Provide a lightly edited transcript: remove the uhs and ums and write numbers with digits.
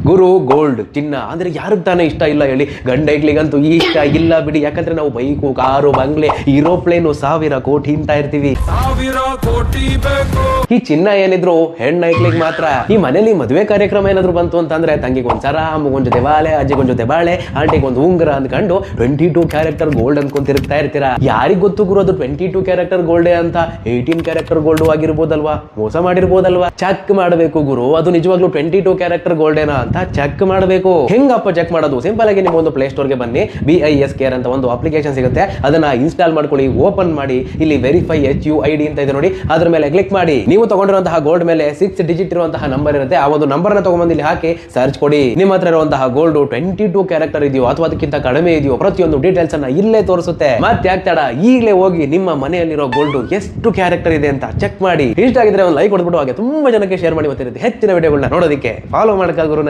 ಗುರು gold ಚಿನ್ನ ಅಂದ್ರೆ ಯಾರಿಗೆ ತಾನೇ ಇಷ್ಟ ಇಲ್ಲ ಹೇಳಿ? ಗಂಡ ಹೆಗ್ಲಿಗಂತೂ ಇಷ್ಟ ಇಲ್ಲ ಬಿಡಿ. ಯಾಕಂದ್ರೆ ನಾವು ಬೈಕು, ಕಾರು, ಬಂಗ್ಲೆ, ಏರೋಪ್ಲೇನು ಸಾವಿರ ಕೋಟಿ ಅಂತ ಇರ್ತೀವಿ. ಈ ಚಿನ್ನ ಏನಿದ್ರು ಹೆಣ್ಣ ಐಕ್ಲಿಗೆ ಮಾತ್ರ. ಈ ಮನೇಲಿ ಮದುವೆ ಕಾರ್ಯಕ್ರಮ ಏನಾದ್ರು ಬಂತು ಅಂತಂದ್ರೆ ತಂಗಿಗೆ ಒಂದ್ ಸರ, ಅಮ್ಮಗೊಂದ್ ಜೊತೆ ಬಾಳೆ, ಅಜ್ಜಿಗೊಂದ್ ಜೊತೆ ಬಾಳೆ, ಆಂಟಿಗೆ ಒಂದು ಉಂಗುರ ಅಂದ್ಕೊಂಡು 22 ಕ್ಯಾರೆಕ್ಟರ್ ಗೋಲ್ಡ್ ಅನ್ಕೊಂಡ್ ತಿರುಗ್ತಾ ಇರ್ತೀರಾ. ಯಾರಿಗ್ ಗೊತ್ತು ಗುರು ಅದು 22 ಕ್ಯಾರೆಕ್ಟರ್ ಗೋಲ್ಡೇ ಅಂತ? 18 ಕ್ಯಾರೆಕ್ಟರ್ ಗೋಲ್ಡ್ ಆಗಿರ್ಬೋದಲ್ವಾ? ಮೋಸ ಮಾಡಿರ್ಬೋದಲ್ವಾ? ಚೆಕ್ ಮಾಡಬೇಕು ಗುರು, ಅದು ನಿಜವಾಗ್ಲೂ 22 ಕ್ಯಾರೆಕ್ಟರ್ ಗೋಲ್ಡೇನಾ ಅಂತ ಚೆಕ್ ಮಾಡಬೇಕು. ಹೆಂಗಪ್ಪ ಚೆಕ್ ಮಾಡೋದು? ಸಿಂಪಲ್ ಆಗಿ ನಿಮ್ಮ ಒಂದು ಪ್ಲೇ ಸ್ಟೋರ್ಗೆ ಬನ್ನಿ. BIS ಕೇರ್ ಅಂತ ಒಂದು ಅಪ್ಲಿಕೇಶನ್ ಸಿಗುತ್ತೆ, ಅದನ್ನ ಇನ್ಸ್ಟಾಲ್ ಮಾಡ್ಕೊಳ್ಳಿ, ಓಪನ್ ಮಾಡಿ. ಇಲ್ಲಿ ವೆರಿಫೈ HUID ಅಂತ ಇದೆ ನೋಡಿ, ಅದ್ರ ಮೇಲೆ ಕ್ಲಿಕ್ ಮಾಡಿ. ನೀವು ತಗೊಂಡಿರುವಂತಹ ಗೋಲ್ಡ್ ಮೇಲೆ 6 ಡಿಜಿಟ್ ಇರುವಂತಹ ನಂಬರ್ ಇರುತ್ತೆ. ಆ ಒಂದು ನಂಬರ್ ನ ತಗೊಂಡ್ಬಂದು ಇಲ್ಲಿ ಹಾಕಿ ಸರ್ಚ್ ಕೊಡಿ. ನಿಮ್ಮ ಹತ್ರ ಇರುವಂತಹ ಗೋಲ್ಡ್ 22 ಕ್ಯಾರೆಕ್ಟರ್ ಇದೆಯೋ ಅಥವಾ ಅದಕ್ಕಿಂತ ಕಡಿಮೆ ಇದೆಯೋ ಪ್ರತಿಯೊಂದು ಡೀಟೇಲ್ಸ್ ಅನ್ನ ಇಲ್ಲೇ ತೋರಿಸುತ್ತೆ. ಮತ್ತೆ ಯಾಕೆ ತಡ, ಈಗಲೇ ಹೋಗಿ ನಿಮ್ಮ ಮನೆಯಲ್ಲಿರೋ ಗೋಲ್ಡ್ ಎಷ್ಟು ಕ್ಯಾರೆಕ್ಟರ್ ಇದೆ ಅಂತ ಚೆಕ್ ಮಾಡಿ. ಇಷ್ಟ ಆಗಿದ್ರೆ ಒಂದು ಲೈಕ್ ಕೊಡ್ಬಿಟ್ಟು ಹಾಗೆ ತುಂಬಾ ಜನಕ್ಕೆ ಶೇರ್ ಮಾಡಿ. ಮತ್ತೆ ಹೆಚ್ಚಿನ ವಿಡಿಯೋಗಳನ್ನ ನೋಡೋದಕ್ಕೆ ಫಾಲೋ ಮಾಡ್ಕಾ ಗುರು.